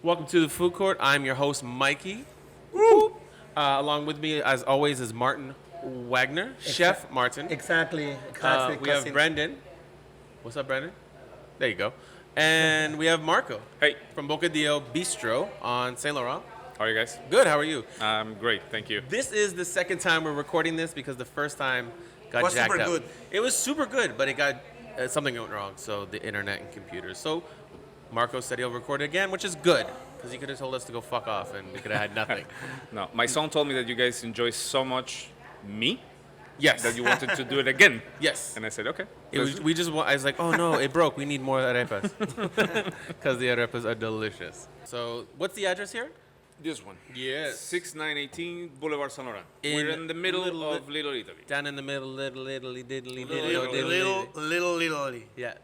Welcome to the food court. I'm your host, Mykee. Along with me, as always, is Martin Wagner, Chef Martin. Exactly. We have Brendan. What's up, Brendan? There you go. And we have Marco. Hey. From Bocadillo Bistro on Saint Laurent. How are you guys? Good. How are you? I'm great, thank you. This is the second time we're recording this because the first time got Was jacked super up. good. It was super good, but it got something went wrong. So the internet and computers. So Marco said he'll record it again, which is good because he could have told us to go fuck off and we could have had nothing. No, my son told me that you guys enjoy so much me Yes. that you wanted to do it again. Yes. And I said, okay. I was like, oh no, it broke. We need more arepas because the arepas are delicious. So what's the address here? This one. Yes. 6918 Boulevard Saint Laurent. In We're in the middle Little- of Little Italy. Down in the middle, little diddly diddly. Little. Yeah,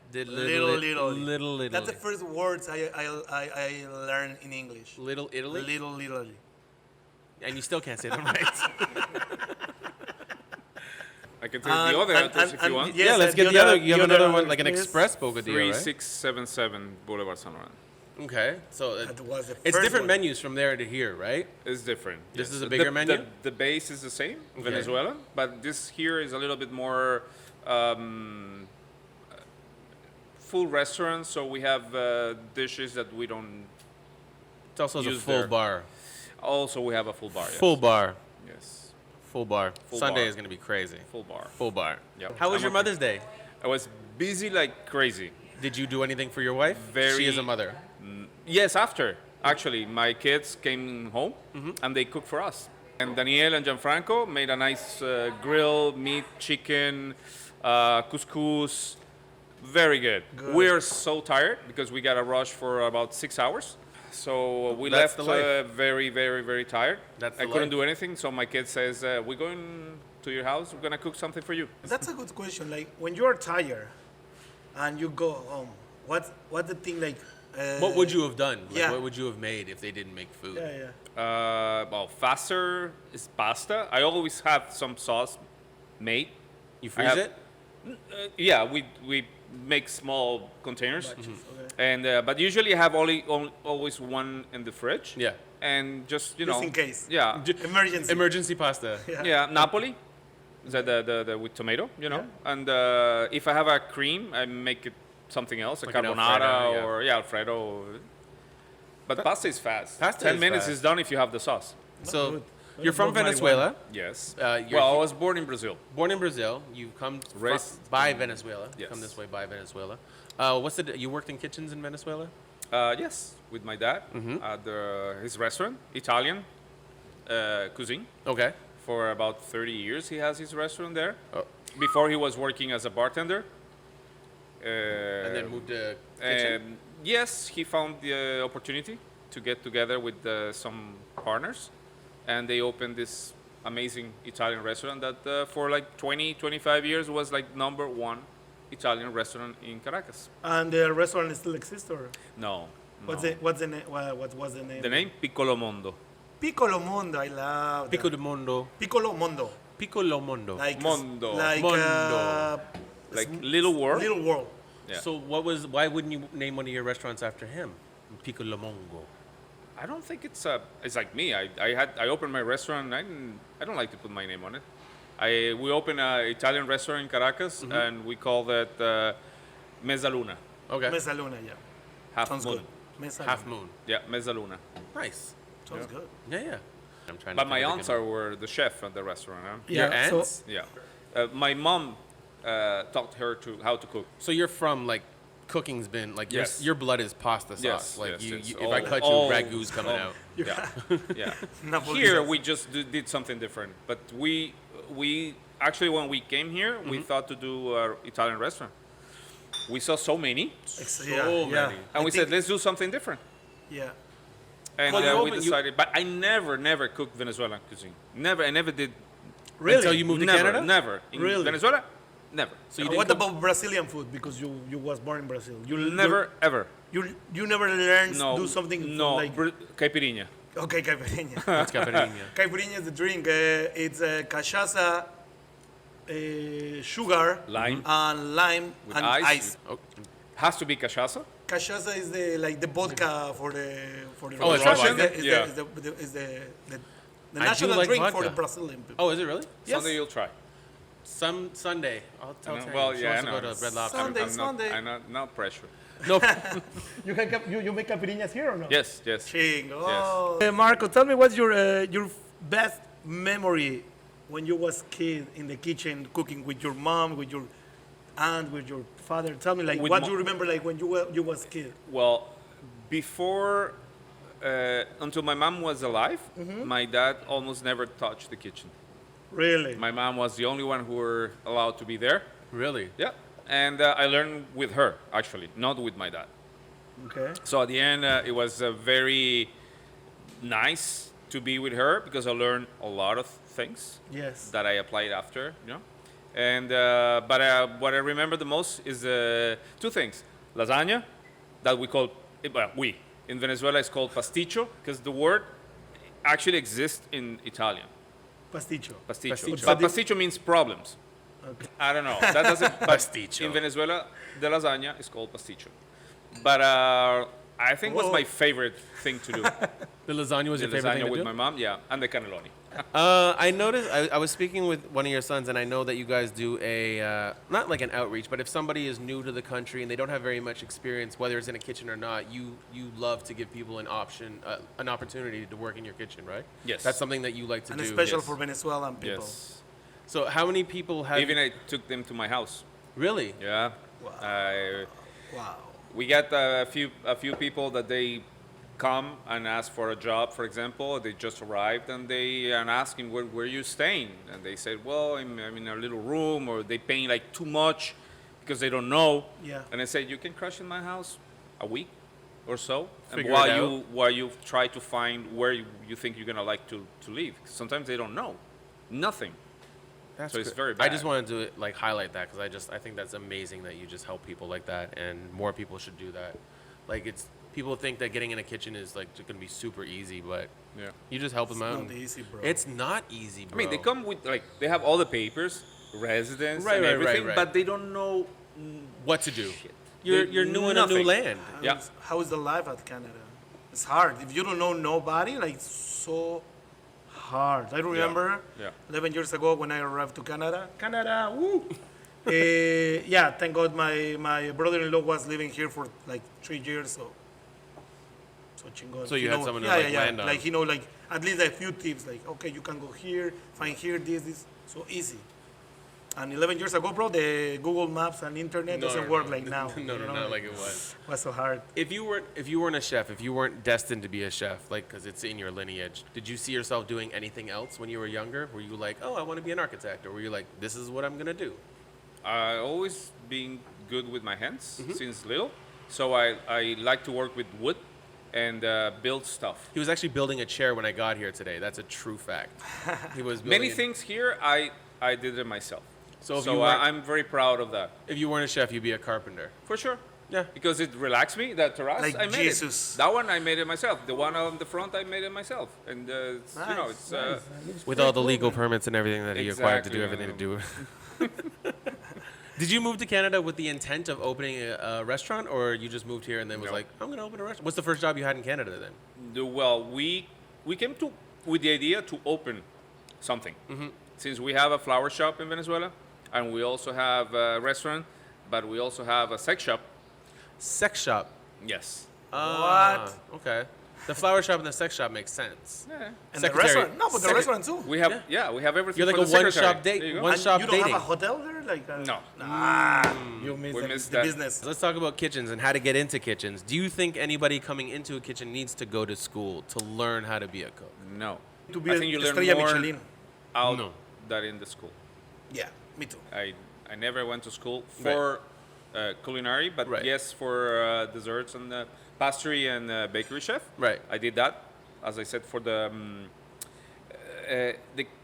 Little. That's the Italy. first words I learned in English. Little Italy. Little. And you still can't say them right. I can tell you the other address if you want. yes, Yeah, let's get the other. You have another one, like an please. express Bocadillo, right? 3677 Boulevard Saint Laurent. Okay, so That was the it's first different one. menus from there to here, right? It's different. This yes. is a bigger menu? The base is the same, Okay. Venezuelan, but this here is a little bit more full restaurant, so we have dishes that we don't. It's also a Use full there. bar. Also, we have a full bar. Yes. Full bar. Yes. Full bar. Full Sunday bar. is gonna be crazy. Full bar. Full bar. Yep. How was I'm your okay. Mother's Day? I was busy like crazy. Did you do anything for your wife? Very- She is a mother. Yes, after. Actually, my kids came home and they cooked for us. And Daniel and Gianfranco made a nice grill, meat, chicken, couscous. Very good. Good. We're so tired because we got a rush for about 6 hours. So we That's left the life. very, very, very tired. That's I the couldn't life. do anything. So my kid says, we're going to your house. We're going to cook something for you. That's a good question. Like when you're tired and you go home, what's the thing like? What would you have done? Like, yeah. What would you have made if they didn't make food? Yeah. Well, faster is pasta. I always have some sauce made. You I freeze have- it? Yeah, we make small containers, Okay. and but usually I have always one in the fridge. Yeah. And just Just in case. Yeah, Emergency. Emergency pasta. yeah. Napoli, is that the with tomato, you know. Yeah. And if I have a cream, I make it something else, Like a an carbonara Alfredo, yeah. or Alfredo. But pasta is fast. Pasta 10 is minutes fast. is done if you have the sauce. So Good. you're from Love marijuana. Venezuela. Yes. You're Well, I was born in Brazil. born in Brazil. You come Raised by Venezuela. Yes. Come this way by Venezuela. You worked in kitchens in Venezuela? Yes, with my dad at his restaurant, Italian Cuisine. Okay. For about 30 years, he has his restaurant there. Oh. Before he was working as a bartender. And then moved to kitchen. And yes, he found the opportunity to get together with some partners, and they opened this amazing Italian restaurant that for like 20, 25 years was like #1 Italian restaurant in Caracas. And the restaurant still exists, or No. what's no. the name? What was the name? The name Piccolo Mondo. Piccolo Mondo. I love Pico that. de Mondo. Piccolo Mondo. Piccolo Mondo. Like Mondo. Like Mondo. Like Little World. Little World. Yeah. So why wouldn't you name one of your restaurants after him? Piccolo Mondo. I don't think it's like me. I opened my restaurant. I don't like to put my name on it. We opened an Italian restaurant in Caracas, and we call that Mezzaluna, Okay. Mezzaluna, yeah. half Sounds moon. good. Mezzaluna. Half moon. Yeah, Mezzaluna. Nice. Sounds good. Yeah, yeah. I'm trying. But to my think of a aunts good one. were the chef at the restaurant. Huh? Your Yeah, so- aunts. Yeah. My mom taught her how to cook. So you're from like cooking's been like Yes. your blood is pasta sauce. Yes, Like yes, you, yes. you if I cut you, ragu's coming out. Yeah, yeah. Napoli Here sauce. we just did something different. But we actually when we came here, we thought to do an Italian restaurant. We saw so many, Yeah. and we said, let's do something different. Yeah. And Well, you we open- decided. But I never cooked Venezuelan cuisine. I never did. Really? Until you moved to never, Canada? Never. In Really? Venezuela, never. So you What didn't cook- about Brazilian food? Because you was born in Brazil. Never, ever. You never learned No. do something No. like Caipirinha. okay, caipirinha. What's caipirinha? Caipirinha is the drink. It's cachaça, sugar, Lime. and lime With and ice. ice. Oh, Has to be cachaça. Cachaça is the vodka for the Oh, it's Russian. vodka? Is the I do national like drink for vodka. the Brazilian people. oh, is it really? Yes. Sunday you'll try. Some Sunday. I'll tell I know. Terry. Well, She yeah, wants I to know. go to Red Lobster. Sunday. I'm not pressure. No. You make caipirinhas here or no? Yes, yes. Ching. Oh. Marco, tell me what's your best memory when you was kid in the kitchen cooking with your mom, with your aunt, with your father. Tell me like With what mo- do you remember like when you was kid. Well, before, until my mom was alive, my dad almost never touched the kitchen. Really? My mom was the only one who were allowed to be there. Really? Yeah. And I learned with her, actually, not with my dad. Okay. So at the end, it was very nice to be with her because I learned a lot of things Yes. that I applied after, you know. And but what I remember the most is two things: lasagna, that we call we in Venezuela is called pasticcio because the word actually exists in Italian. Pasticcio. Pasticcio. Pasticcio. But pasticcio means problems. Okay. I don't know. That doesn't. But Pasticcio. in Venezuela, the lasagna is called pasticcio. But I think was Whoa. my favorite thing to do. The lasagna was The your favorite thing lasagna to with do? my mom, yeah, and the cannelloni. I noticed, I was speaking with one of your sons, and I know that you guys do not like an outreach, but if somebody is new to the country and they don't have very much experience, whether it's in a kitchen or not, you love to give people an opportunity to work in your kitchen, right? Yes. That's something that you like to And do. especially yes. for Venezuelan people. Yes. So how many people have... Even I took them to my house. Really? Yeah. Wow. Wow. We got a few people that they come and ask for a job, for example. They just arrived and they are asking where are you staying, and they said, well, I'm in a little room, or they paying like too much because they don't know. Yeah. And I said, you can crash in my house a week or so, and Figure it out. while you try to find where you think you're gonna like to live. Sometimes they don't know nothing. That's So it's good. very I bad. just wanted to like highlight that because I think that's amazing that you just help people like that, and more people should do that. Like people think that getting in a kitchen is like going to be super easy, but Yeah. you just help them out. Not easy, bro. It's not easy, bro. I mean, they come with they have all the papers, residence, Right, and right, everything, right. but they don't know what to do. shit. You're new in a new Nothing. land. Yeah. How is the life at Canada? It's hard. If you don't know nobody, like so hard. I remember Yeah. 11 years ago when I arrived to Canada. Canada, woo! Yeah, thank God my brother-in-law was living here for like 3 years, so chingon. So you had someone to, yeah, like, yeah, yeah. land on. Like like at least a few tips, like okay, you can go here, find here, this, so easy. And 11 years ago, bro, the Google Maps and internet doesn't work like now. No, you know? not like it was. It was so hard. If you weren't a chef, if you weren't destined to be a chef, like because it's in your lineage, did you see yourself doing anything else when you were younger? Were you like, oh, I want to be an architect, or were you like, this is what I'm gonna do? I always been good with my hands since little, so I like to work with wood and build stuff. He was actually building a chair when I got here today. That's a true fact. He was building Many things here I did it myself. So if So you weren't, I'm very proud of that. if you weren't a chef, you'd be a carpenter. For sure. Yeah. Because it relaxed me. That terrace, Like I made Jesus. it. That one, I made it myself. The one on the front, I made it myself. And, it's, you know, it's... With all the legal permits and everything that he acquired to do Exactly, everything to do. Did you move to Canada with the intent of opening a restaurant, or you just moved here and then was No. like, I'm gonna open a restaurant? What's the first job you had in Canada then? Well, we came to with the idea to open something. Since we have a flower shop in Venezuela, and we also have a restaurant, but we also have a sex shop. Sex shop. Yes. Ah, okay. The flower shop and the sex shop makes sense. Yeah. And the Secretary- restaurant, no, but the secret- restaurant too. We have we have everything. You're like for a the secretary. one-shop date- There you go. one- And shop you don't dating. have a hotel there, like No. You miss We the, missed the that. business. Let's talk about kitchens and how to get into kitchens. Do you think anybody coming into a kitchen needs to go to school to learn how to be a cook? No. To be I a think you learn Estrella more Michelin. out No. than in the school. Yeah, me too. I never went to school for culinary, but Right. yes, for desserts and pastry and bakery chef. Right. I did that, as I said, for the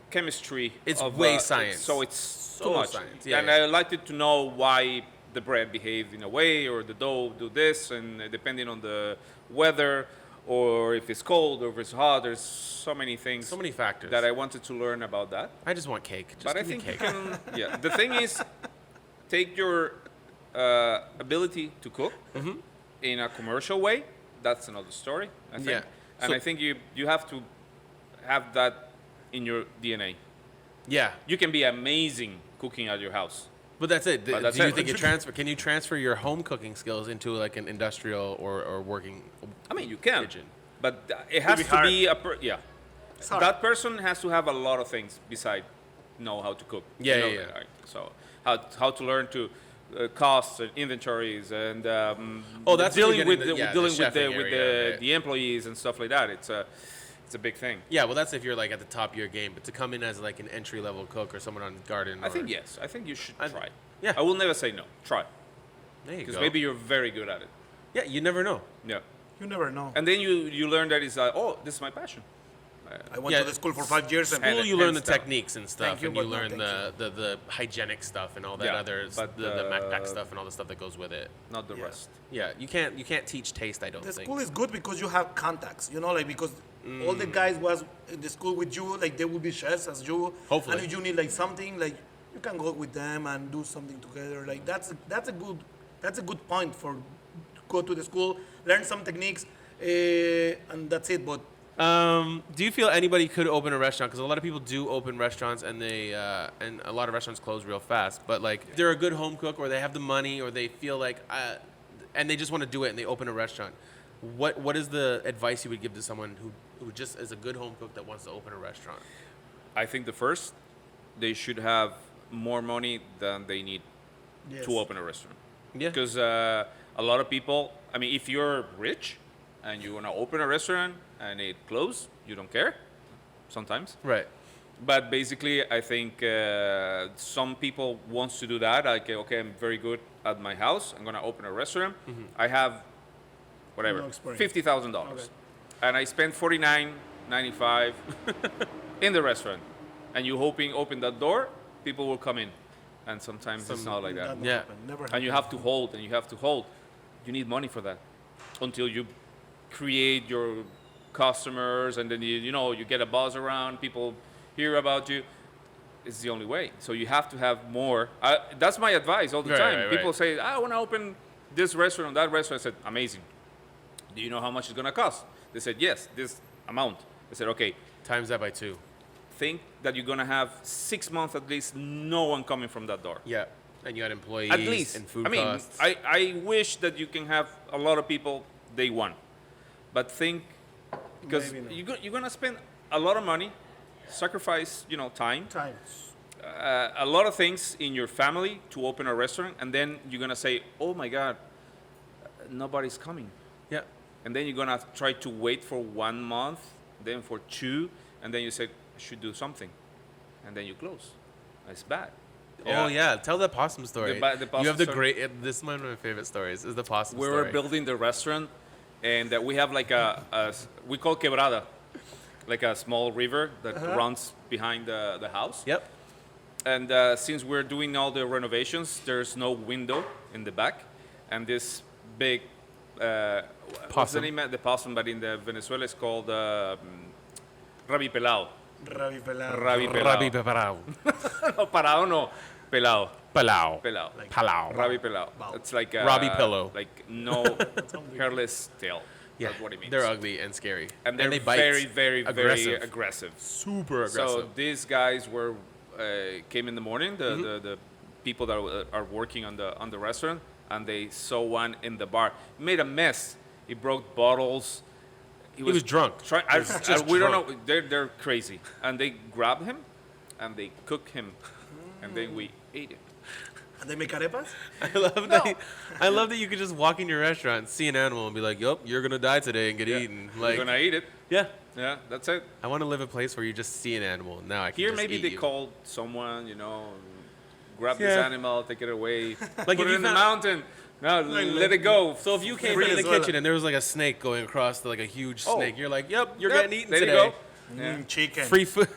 chemistry. It's of, way science. So it's So too much. science, yeah, And yeah. I liked it to know why the bread behaved in a way, or the dough do this, and depending on the weather, or if it's cold or if it's hot, there's so many things. So many factors. That I wanted to learn about that. I just want cake. Just But I give me think cake. you can. Yeah. The thing is, take your ability to cook in a commercial way. That's another story. I think. Yeah. And So- I think you have to have that in your DNA. Yeah, You can be amazing cooking at your house. but that's it. But that's Do you it. think can you transfer your home cooking skills into like an industrial or working I mean, you can, kitchen? but it has be to hard. be yeah. It's hard. That person has to have a lot of things beside know how to cook. Yeah, You know yeah, that, yeah. right? So how to learn to costs and inventories and Oh, that's when you dealing get with into- the, yeah, the dealing with chefing area, right. the employees and stuff like that. It's a big thing. Yeah, well, that's if you're like at the top of your game. But to come in as like an entry level cook or someone on garden, I think yes. I think you should I- try. yeah. I will never say no. Try, There you because go. maybe you're very good at it. Yeah, you never know. Yeah, You never know. and then you learn that it's oh, this is my passion. I went Yeah. to the school for 5 years and And- School, you learn the stuff. techniques and stuff, Thank you, and you but no, learn thank the hygienic stuff and all that Yeah, other but, the MacPac stuff and all the stuff that goes with it. Not the Yeah. rest. Yeah, you can't teach taste. I don't the think. school is good because you have contacts, you know, like because all the guys was in the school with you, like they will be chefs as you. Hopefully. And if you need like something, like you can go with them and do something together. Like that's a good point for go to the school, learn some techniques, and that's it. But Do you feel anybody could open a restaurant? Because a lot of people do open restaurants, and they and a lot of restaurants close real fast. But like, if they're a good home cook, or they have the money, or they feel like, and they just want to do it, and they open a restaurant. What is the advice you would give to someone who just is a good home cook that wants to open a restaurant? I think the first, they should have more money than they need yes. to open a restaurant. Yeah. Because a lot of people, I mean, if you're rich and you want to open a restaurant and it closes, you don't care sometimes. Right. But basically, I think some people wants to do that. Like, okay, I'm very good at my house. I'm going to open a restaurant. I have, whatever, No experience. $50,000. Okay. And I spend $49.95 in the restaurant. And you hoping open that door, people will come in. And sometimes it's not like that. That Yeah. happened. Never And you have to hold, and you have to hold. You need money for that until you create your customers, and then you get a buzz around, people hear about you. It's the only way. So you have to have more. That's my advice all the Right, time. right, People right. say, I want to open this restaurant, that restaurant. I said, amazing. Do you know how much it's going to cost? They said, yes, this amount. I said, okay, Times that by 2. think that you're going to have 6 months at least, no one coming from that door. Yeah. And you had employees At least. and food I mean, costs. I wish that you can have a lot of people day one. But think, because Maybe not. you're going to spend a lot of money, sacrifice, time, Time. a lot of things in your family to open a restaurant, and then you're going to say, oh my God, nobody's coming. Yeah. And then you're going to try to wait for 1 month, then for 2, and then you say, I should do something. And then you close. It's bad. Oh yeah, tell the possum story. The possum you have the story. great. This is one of my favorite stories. Is the possum We story. were building the restaurant, and we have like we call quebrada, like a small river that runs behind the house. Yep. And since we're doing all the renovations, there's no window in the back, and this big what's the Possum. name of the possum? But in the Venezuela, it's called rabi pelao. Ravi pelado. Rabi pelao. Rabi Peparao. No, parao no, pelao. Palau. Pelao. Palau. Rabi pelao. It's like a Robbie pillow. Like no hairless tail. Yeah. That's what it means. They're ugly and scary. And they're they bite. very, very, aggressive. very aggressive. Super aggressive. So these guys were came in the morning, the people that are working on the restaurant, and they saw one in the bar. He made a mess. He broke bottles. he was drunk. Just we don't drunk. know. They're crazy. And they grabbed him, and they cooked him, and then we ate it. And they make arepas? I love that you could just walk in your restaurant and see an animal and be like, "Yup, you're gonna die today and get eaten." Like, We're gonna eat it. yeah. Yeah, that's it. I want to live a place where you just see an animal. Now I can Here, just maybe eat they you. called someone, grab this Yeah. animal, take it away, Like put if it you in the found- mountain. No, let it go. So if you came Free into the Venezuela. kitchen and there was like a snake going across, like a huge Oh. snake, you're like, "Yep, you're Yep, getting eaten there you today." go. Yeah. Chicken. Free food.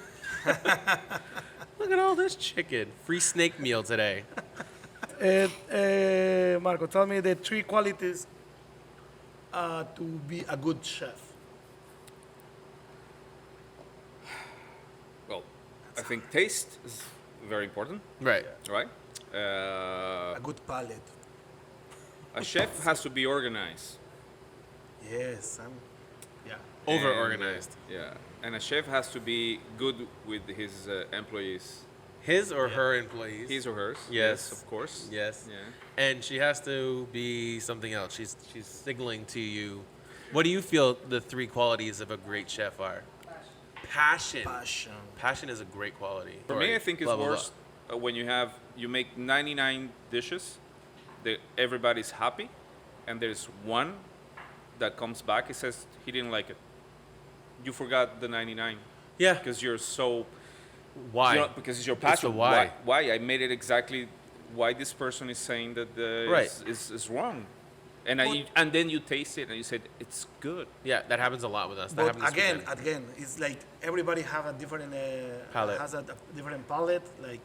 Look at all this chicken. Free snake meal today. Marco, tell me the 3 qualities to be a good chef. Well, I think taste is very important, Right. right? A good palate. A chef has to be organized. Yes, yeah. Over And, organized. yeah, and a chef has to be good with his employees, His or her employees. his or hers. Yes. Of course. Yes. Yeah. And she has to be something else. She's signaling to you. What do you feel the 3 qualities of a great chef are? Passion. Passion. Passion is a great quality. For me, I think it's Blah, blah, blah. worse when you make 99 dishes, that everybody's happy, and there's one that comes back. It says he didn't like it. You forgot the 99 Yeah. because you're so. Why? Because it's your It's passion. the why. Why? I made it exactly why this person is saying that Right. is wrong. And then you taste it and you said it's good. Yeah, that happens a lot with us. That But happens again, with again, it's like everybody have a different Palate. has a different palate, like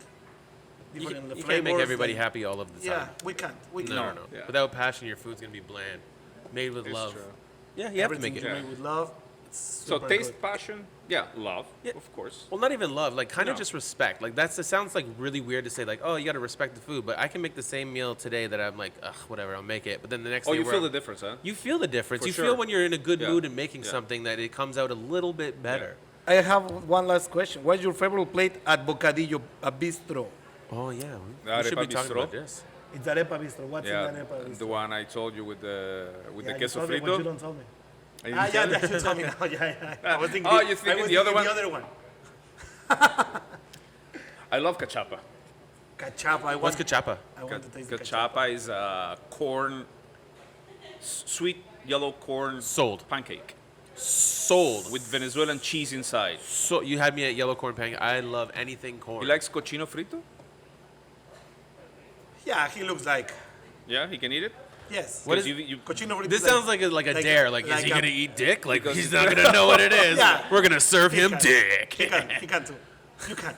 you, different you flavors. can't make everybody like- happy all of the Yeah, time. we can't. We No, can't. no, no. Yeah. Without passion, your food's gonna be bland. Made with It's love. true. Yeah, you have to Everything make is it. made with love. It's So super taste, good. passion, yeah, love, Yeah. of course. Well, not even love, like kind of No. just respect. Like it sounds like really weird to say like, oh, you got to respect the food, but I can make the same meal today that I'm like, ugh, whatever, I'll make it. But then the next Oh, day you we're- feel the difference, huh? you feel the difference. For You sure. feel when you're in a good Yeah. mood and making Yeah. something that it comes out a little bit better. I have one last question. What's your favorite plate at Bocadillo Bistro? Oh yeah, The we should be arepa talking bistro. about this. It's arepa bistro. What's Yeah, in arepa bistro? the one I told you with the Yeah, you queso told me, but frito. you don't tell me. I didn't Ah, yeah, tell you. that you told me now. Yeah. I was thinking. Oh, you're thinking I was the other one? The other one. I love cachapa. Cachapa. What's cachapa? I want to taste the cachapa. Cachapa is corn, sweet yellow corn Sold. pancake Sold. with Venezuelan cheese inside. So you had me at yellow corn pancake. I love anything corn. He likes cochino frito. Yeah, he looks like. Yeah, he can eat it. Yes. What is- Cochino frito This is sounds like a dare. Like, is like he a- gonna eat dick? Like, Because- he's not gonna know what it is. Yeah. We're gonna serve him can. dick. He can. He can too. You can.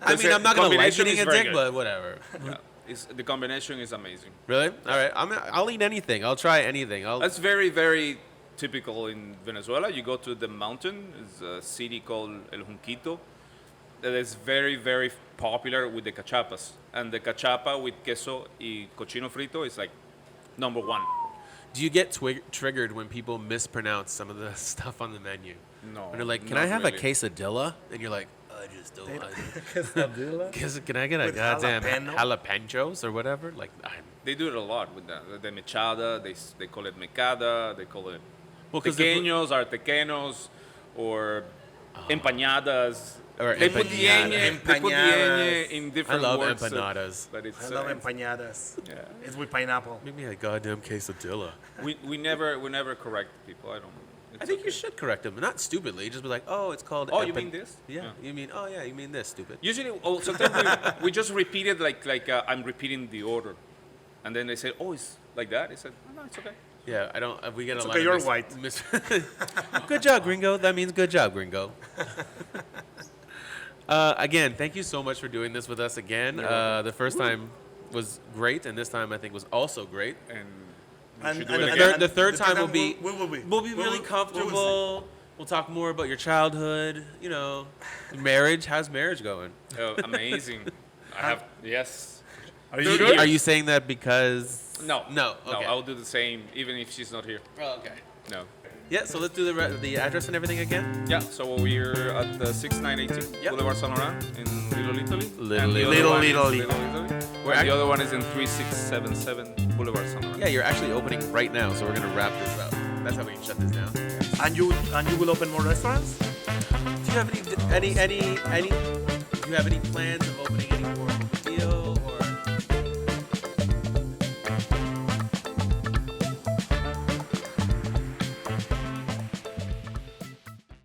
I mean, I'm not gonna like Combination eating is a very dick, good. but whatever. Yeah. The combination is amazing. Really? All right. I'll eat anything. I'll try anything. That's very, very typical in Venezuela. You go to the mountain, it's a city called El Junquito, that is very, very popular with the cachapas. And the cachapa with queso y cochino frito is like number one. Do you get triggered when people mispronounce some of the stuff on the menu? No. When they're like, "Can not I have really. a quesadilla?" And you're like, just don't They- like it. Quesadilla? Can I get a With goddamn jalapeno? jalapenos or whatever? Like, They do it a lot with that. The mechada, they call it mecada, they call it well, 'cause they're- pequeños, artequenos, or empañadas. Or They put the empanadas. they put the Empanadas. in I different love words. empanadas. But it's, I love it's- empanadas. yeah. It's with pineapple. Make me a goddamn quesadilla. We never correct people. I don't. I it's think you okay. should correct them, not stupidly. Just be like, oh, it's called. Oh, you mean this? Yeah, Yeah. you mean. Oh, yeah, you mean this, stupid. Usually, sometimes we just repeat it like I'm repeating the order, and then they say, "Oh, it's like that." I said, "Oh, no, it's okay." Yeah, I don't. We get It's a okay, lot of you're white. Good job, gringo. That means good job, gringo. Again, thank you so much for doing this with us again. The first time was great, and this time I think was also great. And we And- should do and it the again. third- The third time will we be will be. we'll be We really will- comfortable. We'll talk more about your childhood. You know, marriage. How's marriage going? Amazing. I have yes. Are you sure? Are you saying that because? No. No. No. Okay. I'll do the same even if she's not here. Oh, okay. No. Yeah. So let's do the address and everything again. Yeah. So we're at the 6918 Yep. Boulevard Saint Laurent in Little Italy. Little And the Italy. other one is Little Italy. Little Italy. We're And act- the other one is in 3677 Boulevard Saint Laurent. Yeah, you're actually opening right now, so we're gonna wrap this up. That's how we can shut this down. And you will open more restaurants? Do you have any? Do you have any plans of opening any more